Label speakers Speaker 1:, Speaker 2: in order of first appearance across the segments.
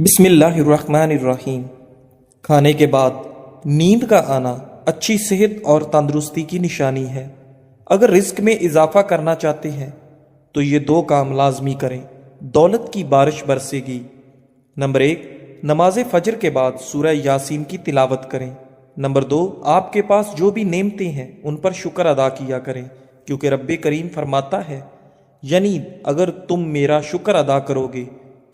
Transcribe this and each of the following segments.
Speaker 1: بسم اللہ الرحمن الرحیم۔ کھانے کے بعد نیند کا آنا اچھی صحت اور تندرستی کی نشانی ہے۔ اگر رزق میں اضافہ کرنا چاہتے ہیں تو یہ دو کام لازمی کریں، دولت کی بارش برسے گی۔ نمبر 1، نماز فجر کے بعد سورہ یاسین کی تلاوت کریں۔ نمبر 2، آپ کے پاس جو بھی نعمتیں ہیں ان پر شکر ادا کیا کریں، کیونکہ رب کریم فرماتا ہے، یعنی اگر تم میرا شکر ادا کرو گے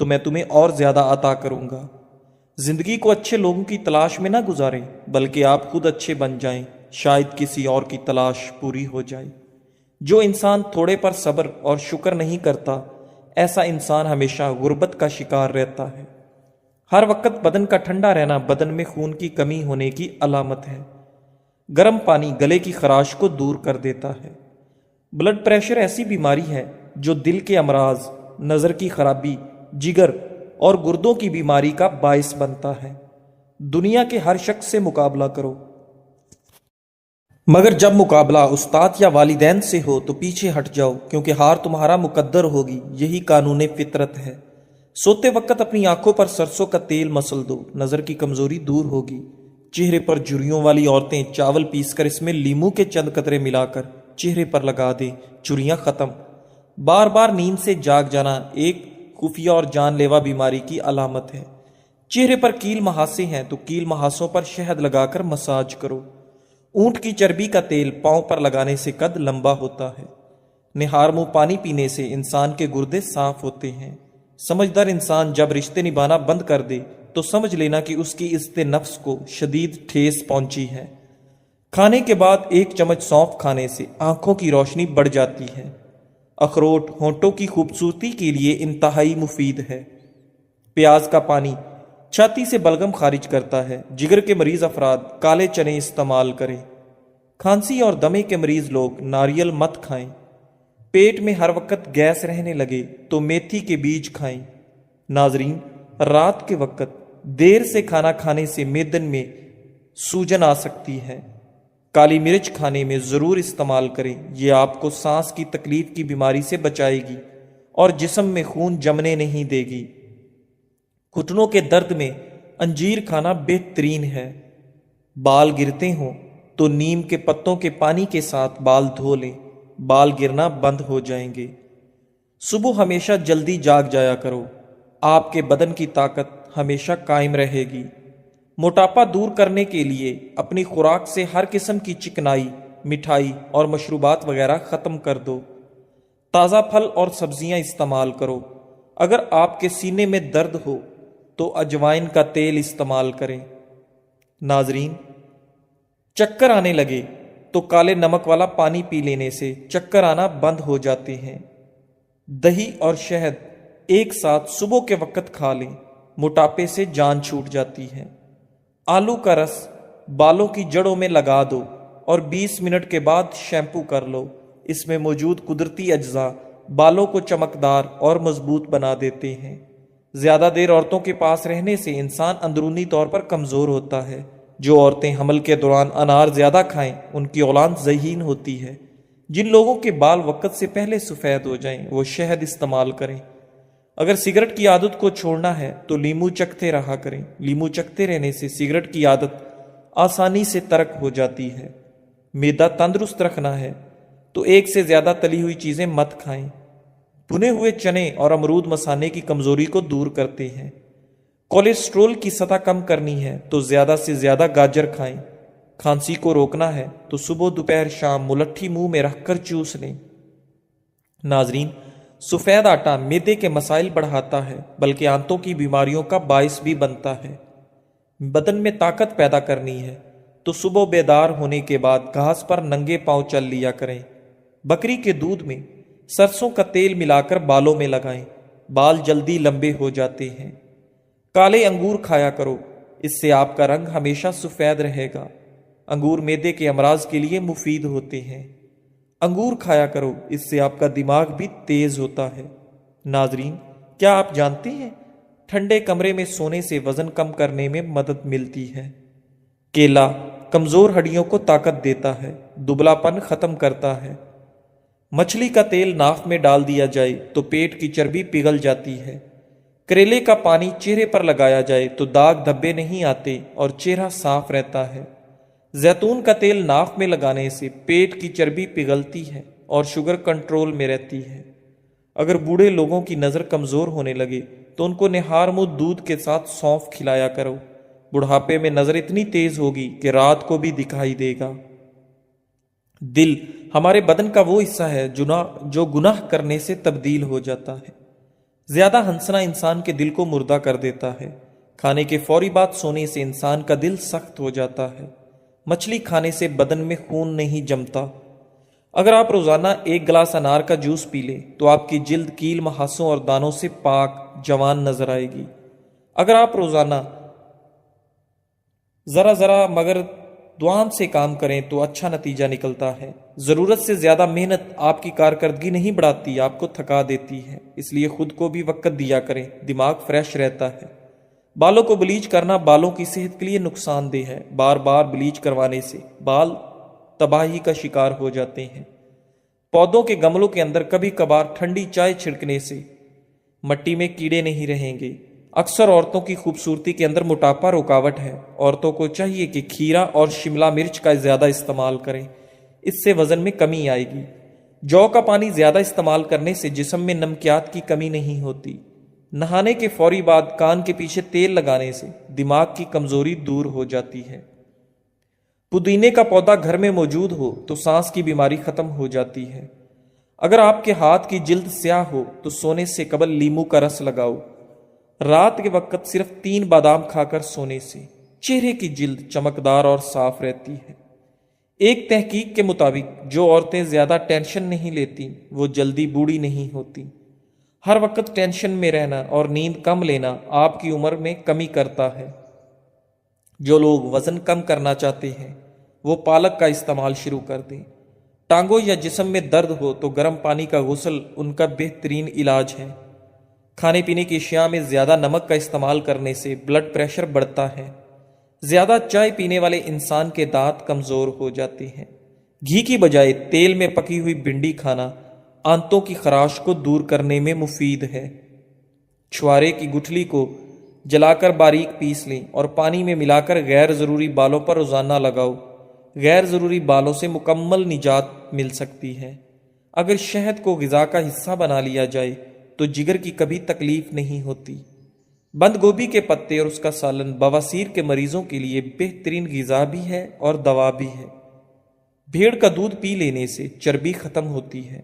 Speaker 1: تو میں تمہیں اور زیادہ عطا کروں گا۔ زندگی کو اچھے لوگوں کی تلاش میں نہ گزاریں، بلکہ آپ خود اچھے بن جائیں، شاید کسی اور کی تلاش پوری ہو جائے۔ جو انسان تھوڑے پر صبر اور شکر نہیں کرتا، ایسا انسان ہمیشہ غربت کا شکار رہتا ہے۔ ہر وقت بدن کا ٹھنڈا رہنا بدن میں خون کی کمی ہونے کی علامت ہے۔ گرم پانی گلے کی خراش کو دور کر دیتا ہے۔ بلڈ پریشر ایسی بیماری ہے جو دل کے امراض، نظر کی خرابی، جگر اور گردوں کی بیماری کا باعث بنتا ہے۔ دنیا کے ہر شخص سے مقابلہ کرو، مگر جب مقابلہ استاد یا والدین سے ہو تو پیچھے ہٹ جاؤ، کیونکہ ہار تمہارا مقدر ہوگی، یہی قانون فطرت ہے۔ سوتے وقت اپنی آنکھوں پر سرسوں کا تیل مسل دو، نظر کی کمزوری دور ہوگی۔ چہرے پر جھریوں والی عورتیں چاول پیس کر اس میں لیموں کے چند قطرے ملا کر چہرے پر لگا دیں، جھریاں ختم۔ بار بار نیند سے جاگ جانا ایک خفیہ اور جان لیوا بیماری کی علامت ہے۔ چہرے پر کیل مہاسے ہیں تو کیل مہاسوں پر شہد لگا کر مساج کرو۔ اونٹ کی چربی کا تیل پاؤں پر لگانے سے قد لمبا ہوتا ہے۔ نہار منہ پانی پینے سے انسان کے گردے صاف ہوتے ہیں۔ سمجھدار انسان جب رشتے نبھانا بند کر دے تو سمجھ لینا کہ اس کی عزت نفس کو شدید ٹھیس پہنچی ہے۔ کھانے کے بعد 1 چمچ سونف کھانے سے آنکھوں کی روشنی بڑھ جاتی ہے۔ اخروٹ ہونٹوں کی خوبصورتی کے لیے انتہائی مفید ہے۔ پیاز کا پانی چھاتی سے بلغم خارج کرتا ہے۔ جگر کے مریض افراد کالے چنے استعمال کریں۔ کھانسی اور دمے کے مریض لوگ ناریل مت کھائیں۔ پیٹ میں ہر وقت گیس رہنے لگے تو میتھی کے بیج کھائیں۔ ناظرین، رات کے وقت دیر سے کھانا کھانے سے معدے میں سوجن آ سکتی ہے۔ کالی مرچ کھانے میں ضرور استعمال کریں، یہ آپ کو سانس کی تکلیف کی بیماری سے بچائے گی اور جسم میں خون جمنے نہیں دے گی۔ گھٹنوں کے درد میں انجیر کھانا بہترین ہے۔ بال گرتے ہوں تو نیم کے پتوں کے پانی کے ساتھ بال دھو لیں، بال گرنا بند ہو جائیں گے۔ صبح ہمیشہ جلدی جاگ جایا کرو، آپ کے بدن کی طاقت ہمیشہ قائم رہے گی۔ موٹاپا دور کرنے کے لیے اپنی خوراک سے ہر قسم کی چکنائی، مٹھائی اور مشروبات وغیرہ ختم کر دو۔ تازہ پھل اور سبزیاں استعمال کرو۔ اگر آپ کے سینے میں درد ہو تو اجوائن کا تیل استعمال کریں۔ ناظرین، چکر آنے لگے تو کالے نمک والا پانی پی لینے سے چکر آنا بند ہو جاتے ہیں۔ دہی اور شہد ایک ساتھ صبح کے وقت کھا لیں، موٹاپے سے جان چھوٹ جاتی ہے۔ آلو کا رس بالوں کی جڑوں میں لگا دو اور 20 منٹ کے بعد شیمپو کر لو۔ اس میں موجود قدرتی اجزاء بالوں کو چمکدار اور مضبوط بنا دیتے ہیں۔ زیادہ دیر عورتوں کے پاس رہنے سے انسان اندرونی طور پر کمزور ہوتا ہے۔ جو عورتیں حمل کے دوران انار زیادہ کھائیں ان کی اولاد ذہین ہوتی ہے۔ جن لوگوں کے بال وقت سے پہلے سفید ہو جائیں وہ شہد استعمال کریں۔ اگر سگریٹ کی عادت کو چھوڑنا ہے تو لیمو چکھتے رہا کریں۔ لیمو چکھتے رہنے سے سگریٹ کی عادت آسانی سے ترک ہو جاتی ہے۔ معدہ تندرست رکھنا ہے تو 1 سے زیادہ تلی ہوئی چیزیں مت کھائیں۔ بھنے ہوئے چنے اور امرود مثانے کی کمزوری کو دور کرتے ہیں۔ کولیسٹرول کی سطح کم کرنی ہے تو زیادہ سے زیادہ گاجر کھائیں۔ کھانسی کو روکنا ہے تو صبح دوپہر شام ملٹھی منہ میں رکھ کر چوس لیں۔ ناظرین، سفید آٹا معدے کے مسائل بڑھاتا ہے، بلکہ آنتوں کی بیماریوں کا باعث بھی بنتا ہے۔ بدن میں طاقت پیدا کرنی ہے تو صبح بیدار ہونے کے بعد گھاس پر ننگے پاؤں چل لیا کریں۔ بکری کے دودھ میں سرسوں کا تیل ملا کر بالوں میں لگائیں، بال جلدی لمبے ہو جاتے ہیں۔ کالے انگور کھایا کرو، اس سے آپ کا رنگ ہمیشہ سفید رہے گا۔ انگور معدے کے امراض کے لیے مفید ہوتے ہیں۔ انگور کھایا کرو، اس سے آپ کا دماغ بھی تیز ہوتا ہے۔ ناظرین، کیا آپ جانتے ہیں ٹھنڈے کمرے میں سونے سے وزن کم کرنے میں مدد ملتی ہے؟ کیلا کمزور ہڈیوں کو طاقت دیتا ہے، دبلا پن ختم کرتا ہے۔ مچھلی کا تیل ناک میں ڈال دیا جائے تو پیٹ کی چربی پگھل جاتی ہے۔ کریلے کا پانی چہرے پر لگایا جائے تو داغ دھبے نہیں آتے اور چہرہ صاف رہتا ہے۔ زیتون کا تیل ناک میں لگانے سے پیٹ کی چربی پگھلتی ہے اور شوگر کنٹرول میں رہتی ہے۔ اگر بوڑھے لوگوں کی نظر کمزور ہونے لگے تو ان کو نہار منہ دودھ کے ساتھ سونف کھلایا کرو۔ بڑھاپے میں نظر اتنی تیز ہوگی کہ رات کو بھی دکھائی دے گا۔ دل ہمارے بدن کا وہ حصہ ہے جو گناہ کرنے سے تبدیل ہو جاتا ہے۔ زیادہ ہنسنا انسان کے دل کو مردہ کر دیتا ہے۔ کھانے کے فوری بعد سونے سے انسان کا دل سخت ہو جاتا ہے۔ مچھلی کھانے سے بدن میں خون نہیں جمتا۔ اگر آپ روزانہ 1 گلاس انار کا جوس پی لیں تو آپ کی جلد کیل مہاسوں اور دانوں سے پاک جوان نظر آئے گی۔ اگر آپ روزانہ ذرا مگر دوام سے کام کریں تو اچھا نتیجہ نکلتا ہے۔ ضرورت سے زیادہ محنت آپ کی کارکردگی نہیں بڑھاتی، آپ کو تھکا دیتی ہے۔ اس لیے خود کو بھی وقت دیا کریں، دماغ فریش رہتا ہے۔ بالوں کو بلیچ کرنا بالوں کی صحت کے لیے نقصان دہ ہے۔ بار بار بلیچ کروانے سے بال تباہی کا شکار ہو جاتے ہیں۔ پودوں کے گملوں کے اندر کبھی کبھار ٹھنڈی چائے چھڑکنے سے مٹی میں کیڑے نہیں رہیں گے۔ اکثر عورتوں کی خوبصورتی کے اندر موٹاپا رکاوٹ ہے۔ عورتوں کو چاہیے کہ کھیرا اور شملہ مرچ کا زیادہ استعمال کریں، اس سے وزن میں کمی آئے گی۔ جو کا پانی زیادہ استعمال کرنے سے جسم میں نمکیات کی کمی نہیں ہوتی۔ نہانے کے فوری بعد کان کے پیچھے تیل لگانے سے دماغ کی کمزوری دور ہو جاتی ہے۔ پودینے کا پودا گھر میں موجود ہو تو سانس کی بیماری ختم ہو جاتی ہے۔ اگر آپ کے ہاتھ کی جلد سیاہ ہو تو سونے سے قبل لیموں کا رس لگاؤ۔ رات کے وقت صرف 3 بادام کھا کر سونے سے چہرے کی جلد چمکدار اور صاف رہتی ہے۔ ایک تحقیق کے مطابق جو عورتیں زیادہ ٹینشن نہیں لیتی وہ جلدی بوڑھی نہیں ہوتی۔ ہر وقت ٹینشن میں رہنا اور نیند کم لینا آپ کی عمر میں کمی کرتا ہے۔ جو لوگ وزن کم کرنا چاہتے ہیں وہ پالک کا استعمال شروع کر دیں۔ ٹانگوں یا جسم میں درد ہو تو گرم پانی کا غسل ان کا بہترین علاج ہے۔ کھانے پینے کی اشیاء میں زیادہ نمک کا استعمال کرنے سے بلڈ پریشر بڑھتا ہے۔ زیادہ چائے پینے والے انسان کے دانت کمزور ہو جاتے ہیں۔ گھی کی بجائے تیل میں پکی ہوئی بھنڈی کھانا آنتوں کی خراش کو دور کرنے میں مفید ہے۔ چھوارے کی گٹھلی کو جلا کر باریک پیس لیں اور پانی میں ملا کر غیر ضروری بالوں پر روزانہ لگاؤ۔ غیر ضروری بالوں سے مکمل نجات مل سکتی ہے۔ اگر شہد کو غذا کا حصہ بنا لیا جائے تو جگر کی کبھی تکلیف نہیں ہوتی۔ بند گوبھی کے پتے اور اس کا سالن بواسیر کے مریضوں کے لیے بہترین غذا بھی ہے اور دوا بھی ہے۔ بھیڑ کا دودھ پی لینے سے چربی ختم ہوتی ہے۔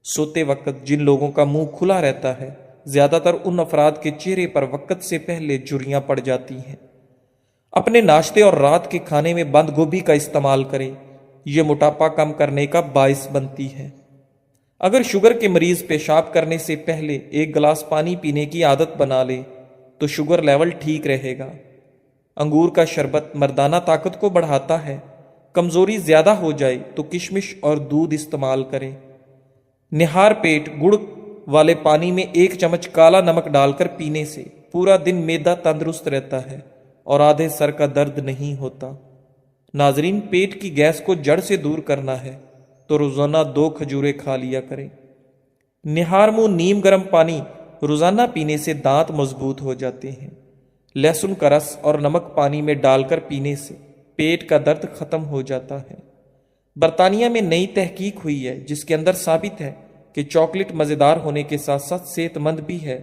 Speaker 1: سوتے وقت جن لوگوں کا منہ کھلا رہتا ہے زیادہ تر ان افراد کے چہرے پر وقت سے پہلے جھریاں پڑ جاتی ہیں۔ اپنے ناشتے اور رات کے کھانے میں بند گوبھی کا استعمال کریں، یہ موٹاپا کم کرنے کا باعث بنتی ہے۔ اگر شوگر کے مریض پیشاب کرنے سے پہلے 1 گلاس پانی پینے کی عادت بنا لے تو شوگر لیول ٹھیک رہے گا۔ انگور کا شربت مردانہ طاقت کو بڑھاتا ہے۔ کمزوری زیادہ ہو جائے تو کشمش اور دودھ استعمال کریں۔ نہار پیٹ گڑ والے پانی میں 1 چمچ کالا نمک ڈال کر پینے سے پورا دن معدہ تندرست رہتا ہے اور آدھے سر کا درد نہیں ہوتا۔ ناظرین، پیٹ کی گیس کو جڑ سے دور کرنا ہے تو روزانہ 2 کھجوریں کھا لیا کریں۔ نہار منہ نیم گرم پانی روزانہ پینے سے دانت مضبوط ہو جاتے ہیں۔ لہسن کا رس اور نمک پانی میں ڈال کر پینے سے پیٹ کا درد ختم ہو جاتا ہے۔ برطانیہ میں نئی تحقیق ہوئی ہے جس کے اندر ثابت ہے کہ چاکلیٹ مزیدار ہونے کے ساتھ ساتھ صحت مند بھی ہے۔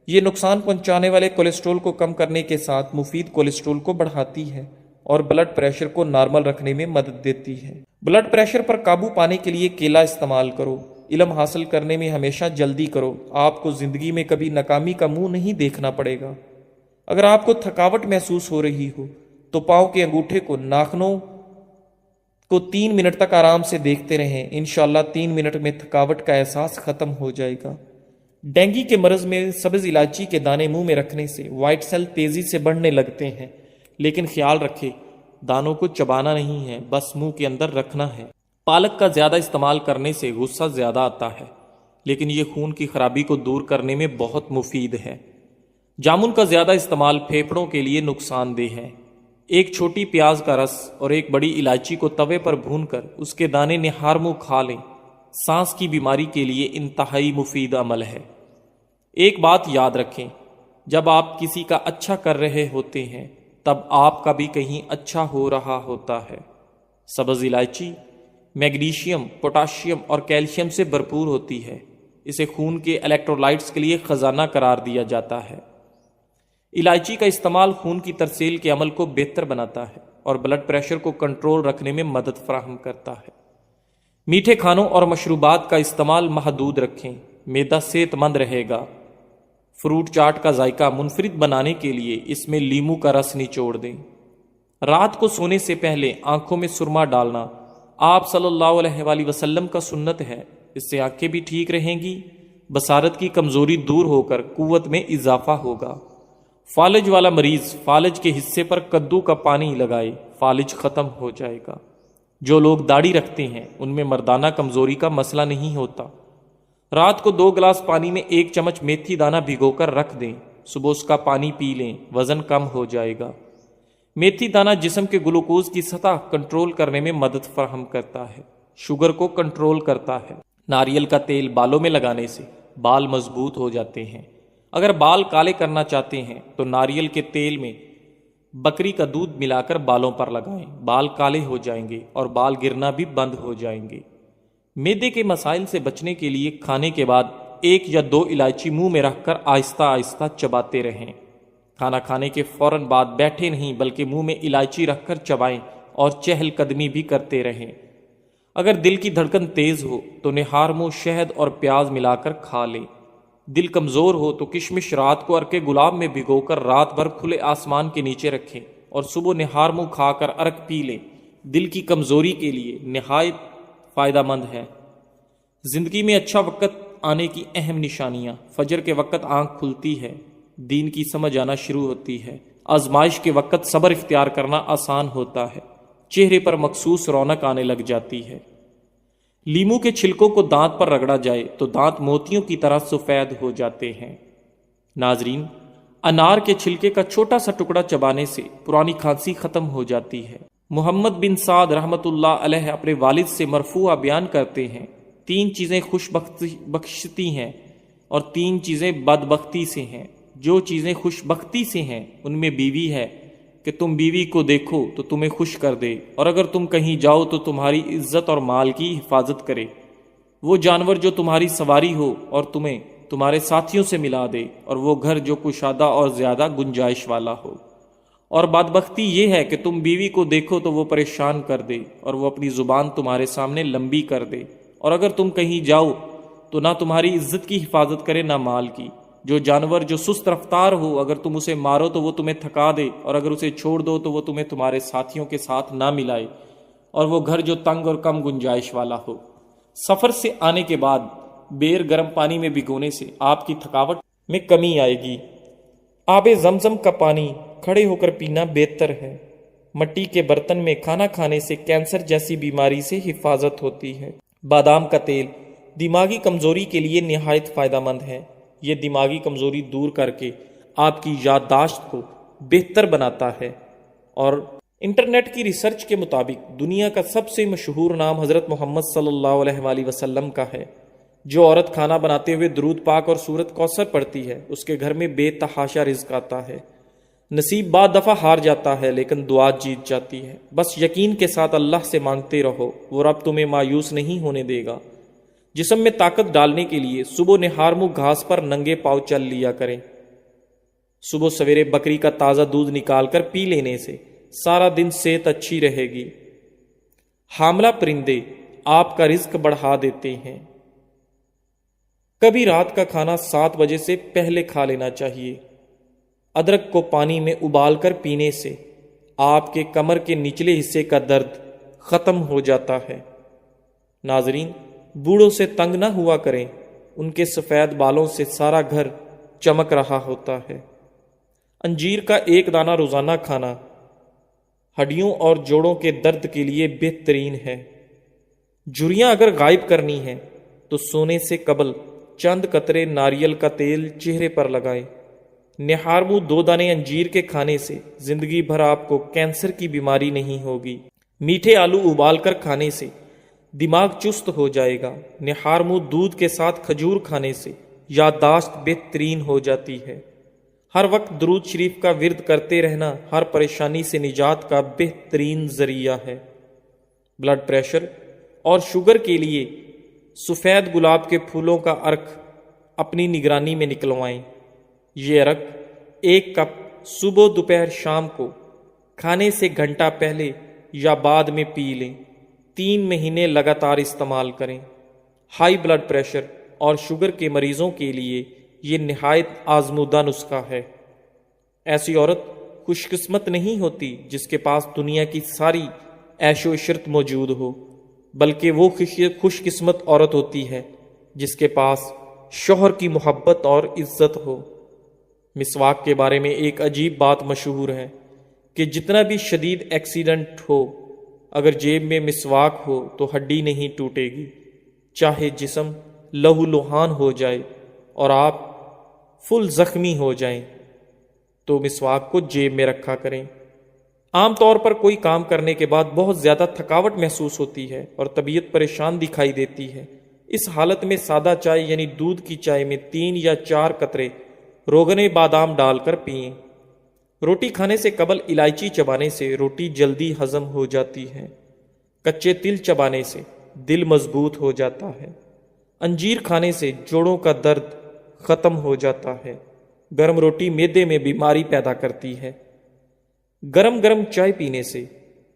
Speaker 1: یہ نقصان پہنچانے والے کولیسٹرول کو کم کرنے کے ساتھ مفید کولیسٹرول کو بڑھاتی ہے اور بلڈ پریشر کو نارمل رکھنے میں مدد دیتی ہے۔ بلڈ پریشر پر قابو پانے کے لیے کیلا استعمال کرو۔ علم حاصل کرنے میں ہمیشہ جلدی کرو، آپ کو زندگی میں کبھی ناکامی کا منہ نہیں دیکھنا پڑے گا۔ اگر آپ کو تھکاوٹ محسوس ہو رہی ہو تو پاؤں کے انگوٹھے کو ناخنوں کو 3 منٹ تک آرام سے دیکھتے رہیں۔ انشاءاللہ 3 منٹ میں تھکاوٹ کا احساس ختم ہو جائے گا۔ ڈینگی کے مرض میں سبز الائچی کے دانے منہ میں رکھنے سے وائٹ سیل تیزی سے بڑھنے لگتے ہیں، لیکن خیال رکھیں دانوں کو چبانا نہیں ہے، بس منہ کے اندر رکھنا ہے۔ پالک کا زیادہ استعمال کرنے سے غصہ زیادہ آتا ہے، لیکن یہ خون کی خرابی کو دور کرنے میں بہت مفید ہے۔ جامن کا زیادہ استعمال پھیپھڑوں کے لیے نقصان دہ ہے۔ 1 چھوٹی پیاز کا رس اور 1 بڑی الائچی کو توے پر بھون کر اس کے دانے نہار منہ کھا لیں، سانس کی بیماری کے لیے انتہائی مفید عمل ہے۔ ایک بات یاد رکھیں، جب آپ کسی کا اچھا کر رہے ہوتے ہیں تب آپ کا بھی کہیں اچھا ہو رہا ہوتا ہے۔ سبز الائچی میگنیشیم، پوٹاشیم اور کیلشیم سے بھرپور ہوتی ہے۔ اسے خون کے الیکٹرولائٹس کے لیے خزانہ قرار دیا جاتا ہے۔ الائچی کا استعمال خون کی ترسیل کے عمل کو بہتر بناتا ہے اور بلڈ پریشر کو کنٹرول رکھنے میں مدد فراہم کرتا ہے۔ میٹھے کھانوں اور مشروبات کا استعمال محدود رکھیں، معدہ صحت مند رہے گا۔ فروٹ چاٹ کا ذائقہ منفرد بنانے کے لیے اس میں لیموں کا رس نچوڑ دیں۔ رات کو سونے سے پہلے آنکھوں میں سرما ڈالنا آپ صلی اللہ علیہ وآلہ وسلم کا سنت ہے۔ اس سے آنکھیں بھی ٹھیک رہیں گی، بصارت کی کمزوری دور ہو کر قوت میں اضافہ ہوگا۔ فالج والا مریض فالج کے حصے پر کدو کا پانی لگائے، فالج ختم ہو جائے گا۔ جو لوگ داڑھی رکھتے ہیں ان میں مردانہ کمزوری کا مسئلہ نہیں ہوتا۔ رات کو 2 گلاس پانی میں 1 چمچ میتھی دانہ بھگو کر رکھ دیں، صبح اس کا پانی پی لیں، وزن کم ہو جائے گا۔ میتھی دانہ جسم کے گلوکوز کی سطح کنٹرول کرنے میں مدد فراہم کرتا ہے، شوگر کو کنٹرول کرتا ہے۔ ناریل کا تیل بالوں میں لگانے سے بال مضبوط ہو جاتے ہیں۔ اگر بال کالے کرنا چاہتے ہیں تو ناریل کے تیل میں بکری کا دودھ ملا کر بالوں پر لگائیں، بال کالے ہو جائیں گے اور بال گرنا بھی بند ہو جائیں گے۔ معدے کے مسائل سے بچنے کے لیے کھانے کے بعد 1 یا 2 الائچی منہ میں رکھ کر آہستہ آہستہ چباتے رہیں۔ کھانا کھانے کے فوراً بعد بیٹھے نہیں بلکہ منہ میں الائچی رکھ کر چبائیں اور چہل قدمی بھی کرتے رہیں۔ اگر دل کی دھڑکن تیز ہو تو نہار منہ شہد اور پیاز ملا کر کھا لیں۔ دل کمزور ہو تو کشمش رات کو عرق گلاب میں بھگو کر رات بھر کھلے آسمان کے نیچے رکھیں اور صبح نہار منہ کھا کر عرق پی لیں۔ دل کی کمزوری کے لیے نہایت فائدہ مند ہے۔ زندگی میں اچھا وقت آنے کی اہم نشانیاں: فجر کے وقت آنکھ کھلتی ہے، دین کی سمجھ آنا شروع ہوتی ہے، آزمائش کے وقت صبر اختیار کرنا آسان ہوتا ہے، چہرے پر مخصوص رونق آنے لگ جاتی ہے۔ لیموں کے چھلکوں کو دانت پر رگڑا جائے تو دانت موتیوں کی طرح سفید ہو جاتے ہیں۔ ناظرین، انار کے چھلکے کا چھوٹا سا ٹکڑا چبانے سے پرانی کھانسی ختم ہو جاتی ہے۔ محمد بن سعد رحمۃ اللہ علیہ اپنے والد سے مرفوعہ بیان کرتے ہیں، 3 چیزیں خوش بخشتی ہیں اور 3 چیزیں بدبختی سے ہیں۔ جو چیزیں خوش بختی سے ہیں ان میں بیوی ہے کہ تم بیوی کو دیکھو تو تمہیں خوش کر دے، اور اگر تم کہیں جاؤ تو تمہاری عزت اور مال کی حفاظت کرے، وہ جانور جو تمہاری سواری ہو اور تمہیں تمہارے ساتھیوں سے ملا دے، اور وہ گھر جو کشادہ اور زیادہ گنجائش والا ہو۔ اور بدبختی یہ ہے کہ تم بیوی کو دیکھو تو وہ پریشان کر دے اور وہ اپنی زبان تمہارے سامنے لمبی کر دے، اور اگر تم کہیں جاؤ تو نہ تمہاری عزت کی حفاظت کرے نہ مال کی۔ جو جانور جو سست رفتار ہو، اگر تم اسے مارو تو وہ تمہیں تھکا دے، اور اگر اسے چھوڑ دو تو وہ تمہیں تمہارے ساتھیوں کے ساتھ نہ ملائے، اور وہ گھر جو تنگ اور کم گنجائش والا ہو۔ سفر سے آنے کے بعد بیر گرم پانی میں بھگونے سے آپ کی تھکاوٹ میں کمی آئے گی۔ آب زمزم کا پانی کھڑے ہو کر پینا بہتر ہے۔ مٹی کے برتن میں کھانا کھانے سے کینسر جیسی بیماری سے حفاظت ہوتی ہے۔ بادام کا تیل دماغی کمزوری کے لیے نہایت فائدہ مند ہے۔ یہ دماغی کمزوری دور کر کے آپ کی یادداشت کو بہتر بناتا ہے، اور انٹرنیٹ کی ریسرچ کے مطابق دنیا کا سب سے مشہور نام حضرت محمد صلی اللہ علیہ وآلہ وسلم کا ہے۔ جو عورت کھانا بناتے ہوئے درود پاک اور سورت کوثر پڑھتی ہے اس کے گھر میں بے تحاشا رزق آتا ہے۔ نصیب بعد دفعہ ہار جاتا ہے لیکن دعا جیت جاتی ہے۔ بس یقین کے ساتھ اللہ سے مانگتے رہو، وہ رب تمہیں مایوس نہیں ہونے دے گا۔ جسم میں طاقت ڈالنے کے لیے صبح نہار منہ گھاس پر ننگے پاؤں چل لیا کریں۔ صبح سویرے بکری کا تازہ دودھ نکال کر پی لینے سے سارا دن صحت اچھی رہے گی۔ حاملہ پرندے آپ کا رزق بڑھا دیتے ہیں۔ کبھی رات کا کھانا 7 بجے سے پہلے کھا لینا چاہیے۔ ادرک کو پانی میں ابال کر پینے سے آپ کے کمر کے نچلے حصے کا درد ختم ہو جاتا ہے۔ ناظرین، بوڑھوں سے تنگ نہ ہوا کریں، ان کے سفید بالوں سے سارا گھر چمک رہا ہوتا ہے۔ انجیر کا 1 دانہ روزانہ کھانا ہڈیوں اور جوڑوں کے درد کے لیے بہترین ہے۔ جھریاں اگر غائب کرنی ہیں تو سونے سے قبل چند قطرے ناریل کا تیل چہرے پر لگائیں۔ نہار منہ 2 دانے انجیر کے کھانے سے زندگی بھر آپ کو کینسر کی بیماری نہیں ہوگی۔ میٹھے آلو ابال کر کھانے سے دماغ چست ہو جائے گا۔ نہار منہ دودھ کے ساتھ کھجور کھانے سے یادداشت بہترین ہو جاتی ہے۔ ہر وقت درود شریف کا ورد کرتے رہنا ہر پریشانی سے نجات کا بہترین ذریعہ ہے۔ بلڈ پریشر اور شوگر کے لیے سفید گلاب کے پھولوں کا عرق اپنی نگرانی میں نکلوائیں۔ یہ عرق 1 کپ صبح دوپہر شام کو کھانے سے گھنٹہ پہلے یا بعد میں پی لیں۔ 3 مہینے لگاتار استعمال کریں۔ ہائی بلڈ پریشر اور شوگر کے مریضوں کے لیے یہ نہایت آزمودہ نسخہ ہے۔ ایسی عورت خوش قسمت نہیں ہوتی جس کے پاس دنیا کی ساری عیش و عشرت موجود ہو، بلکہ وہ خوش قسمت عورت ہوتی ہے جس کے پاس شوہر کی محبت اور عزت ہو۔ مسواک کے بارے میں ایک عجیب بات مشہور ہے کہ جتنا بھی شدید ایکسیڈنٹ ہو، اگر جیب میں مسواک ہو تو ہڈی نہیں ٹوٹے گی، چاہے جسم لہو لہان ہو جائے اور آپ فل زخمی ہو جائیں تو مسواک کو جیب میں رکھا کریں۔ عام طور پر کوئی کام کرنے کے بعد بہت زیادہ تھکاوٹ محسوس ہوتی ہے اور طبیعت پریشان دکھائی دیتی ہے۔ اس حالت میں سادہ چائے یعنی دودھ کی چائے میں 3 یا 4 قطرے روغن بادام ڈال کر پئیں۔ روٹی کھانے سے قبل الائچی چبانے سے روٹی جلدی ہضم ہو جاتی ہے۔ کچے تل چبانے سے دل مضبوط ہو جاتا ہے۔ انجیر کھانے سے جوڑوں کا درد ختم ہو جاتا ہے۔ گرم روٹی معدے میں بیماری پیدا کرتی ہے۔ گرم گرم چائے پینے سے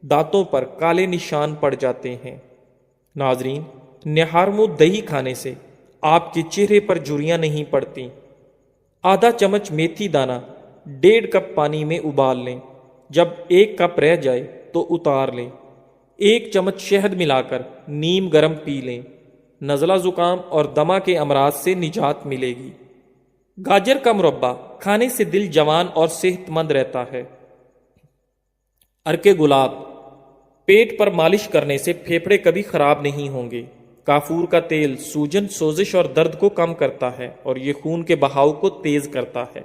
Speaker 1: دانتوں پر کالے نشان پڑ جاتے ہیں۔ ناظرین، نہارمو دہی کھانے سے آپ کے چہرے پر جھریاں نہیں پڑتی۔ آدھا چمچ میتھی دانہ 1.5 کپ پانی میں ابال لیں۔ جب 1 کپ رہ جائے تو اتار لیں۔ 1 چمچ شہد ملا کر نیم گرم پی لیں۔ نزلہ زکام اور دمہ کے امراض سے نجات ملے گی۔ گاجر کا مربع کھانے سے دل جوان اور صحت مند رہتا ہے۔ عرق گلاب پیٹ پر مالش کرنے سے پھیپھڑے کبھی خراب نہیں ہوں گے۔ کافور کا تیل سوجن، سوزش اور درد کو کم کرتا ہے اور یہ خون کے بہاؤ کو تیز کرتا ہے۔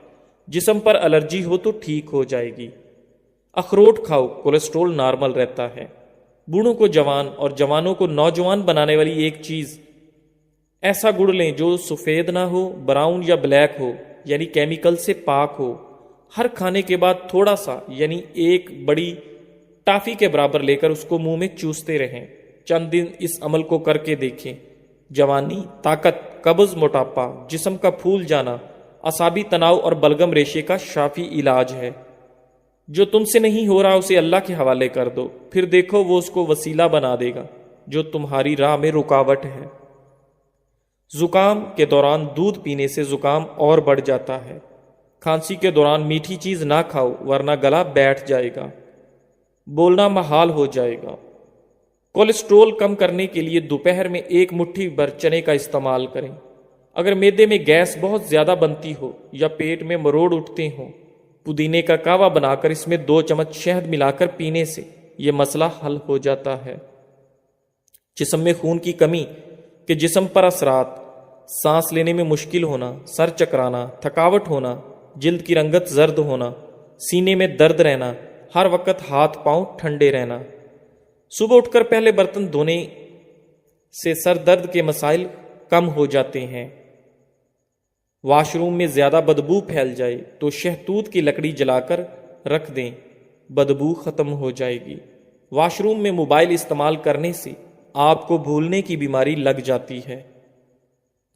Speaker 1: جسم پر الرجی ہو تو ٹھیک ہو جائے گی۔ اخروٹ کھاؤ، کولیسٹرول نارمل رہتا ہے۔ بوڑھوں کو جوان اور جوانوں کو نوجوان بنانے والی ایک چیز، ایسا گڑ لیں جو سفید نہ ہو، براؤن یا بلیک ہو، یعنی کیمیکل سے پاک ہو۔ ہر کھانے کے بعد تھوڑا سا یعنی 1 بڑی ٹافی کے برابر لے کر اس کو منہ میں چوستے رہیں۔ چند دن اس عمل کو کر کے دیکھیں۔ جوانی، طاقت، قبض، موٹاپا، جسم کا پھول جانا، اعصابی تناؤ اور بلغم ریشے کا شافی علاج ہے۔ جو تم سے نہیں ہو رہا اسے اللہ کے حوالے کر دو، پھر دیکھو وہ اس کو وسیلہ بنا دے گا جو تمہاری راہ میں رکاوٹ ہے۔ زکام کے دوران دودھ پینے سے زکام اور بڑھ جاتا ہے۔ کھانسی کے دوران میٹھی چیز نہ کھاؤ ورنہ گلا بیٹھ جائے گا، بولنا محال ہو جائے گا۔ کولیسٹرول کم کرنے کے لیے دوپہر میں 1 مٹھی بھر چنے کا استعمال کریں۔ اگر معدے میں گیس بہت زیادہ بنتی ہو یا پیٹ میں مروڑ اٹھتے ہوں، پودینے کا کہوہ بنا کر اس میں 2 چمچ شہد ملا کر پینے سے یہ مسئلہ حل ہو جاتا ہے۔ جسم میں خون کی کمی کے جسم پر اثرات، سانس لینے میں مشکل ہونا، سر چکرانا، تھکاوٹ ہونا، جلد کی رنگت زرد ہونا، سینے میں درد رہنا، ہر وقت ہاتھ پاؤں ٹھنڈے رہنا۔ صبح اٹھ کر پہلے برتن دھونے سے سر درد کے مسائل کم ہو جاتے ہیں۔ واش روم میں زیادہ بدبو پھیل جائے تو شہتوت کی لکڑی جلا کر رکھ دیں، بدبو ختم ہو جائے گی۔ واش روم میں موبائل استعمال کرنے سے آپ کو بھولنے کی بیماری لگ جاتی ہے۔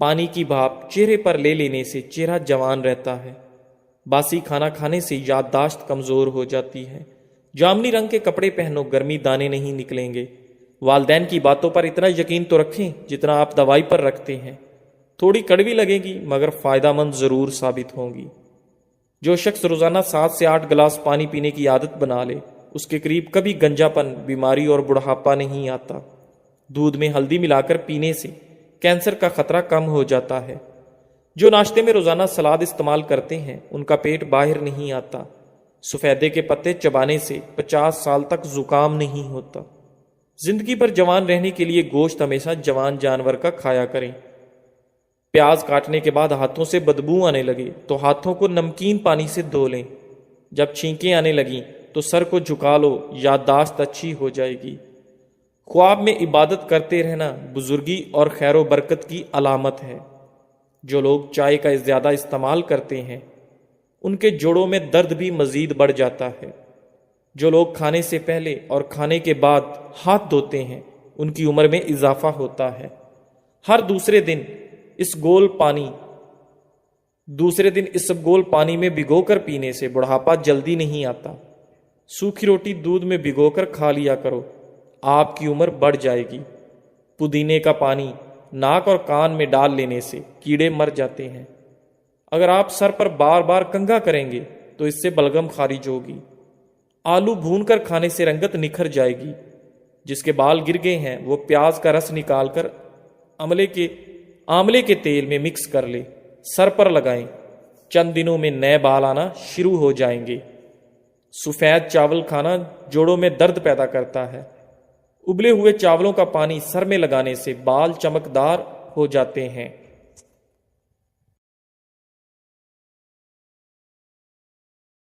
Speaker 1: پانی کی بھاپ چہرے پر لے لینے سے چہرہ جوان رہتا ہے۔ باسی کھانا کھانے سے یادداشت کمزور ہو جاتی ہے۔ جامنی رنگ کے کپڑے پہنو، گرمی دانے نہیں نکلیں گے۔ والدین کی باتوں پر اتنا یقین تو رکھیں جتنا آپ دوائی پر رکھتے ہیں۔ تھوڑی کڑوی لگے گی مگر فائدہ مند ضرور ثابت ہوں گی۔ جو شخص روزانہ 7 سے 8 گلاس پانی پینے کی عادت بنا لے اس کے قریب کبھی گنجا پن، بیماری اور بڑھاپا نہیں آتا۔ دودھ میں ہلدی ملا کر پینے سے کینسر کا خطرہ کم ہو جاتا ہے۔ جو ناشتے میں روزانہ سلاد استعمال کرتے ہیں ان کا پیٹ باہر نہیں آتا۔ سفیدے کے پتے چبانے سے 50 سال تک زکام نہیں ہوتا۔ زندگی بھر جوان رہنے کے لیے گوشت ہمیشہ جوان جانور کا کھایا کریں۔ پیاز کاٹنے کے بعد ہاتھوں سے بدبو آنے لگے تو ہاتھوں کو نمکین پانی سے دھو لیں۔ جب چھینکیں آنے لگیں تو سر کو جھکا لو، یادداشت اچھی ہو جائے گی۔ خواب میں عبادت کرتے رہنا بزرگی اور خیر و برکت کی علامت ہے۔ جو لوگ چائے کا زیادہ استعمال کرتے ہیں ان کے جوڑوں میں درد بھی مزید بڑھ جاتا ہے۔ جو لوگ کھانے سے پہلے اور کھانے کے بعد ہاتھ دھوتے ہیں ان کی عمر میں اضافہ ہوتا ہے۔ ہر دوسرے دن اس گول پانی میں بھگو کر پینے سے بڑھاپا جلدی نہیں آتا۔ سوکھی روٹی دودھ میں بھگو کر کھا لیا کرو، آپ کی عمر بڑھ جائے گی۔ پودینے کا پانی ناک اور کان میں ڈال لینے سے کیڑے مر جاتے ہیں۔ اگر آپ سر پر بار بار کنگھا کریں گے تو اس سے بلغم خارج ہوگی۔ آلو بھون کر کھانے سے رنگت نکھر جائے گی۔ جس کے بال گر گئے ہیں وہ پیاز کا رس نکال کر آملے کے تیل میں مکس کر لے، سر پر لگائیں، چند دنوں میں نئے بال آنا شروع ہو جائیں گے۔ سفید چاول کھانا جوڑوں میں درد پیدا کرتا ہے۔ ابلے ہوئے چاولوں کا پانی سر میں لگانے سے بال چمکدار ہو جاتے ہیں۔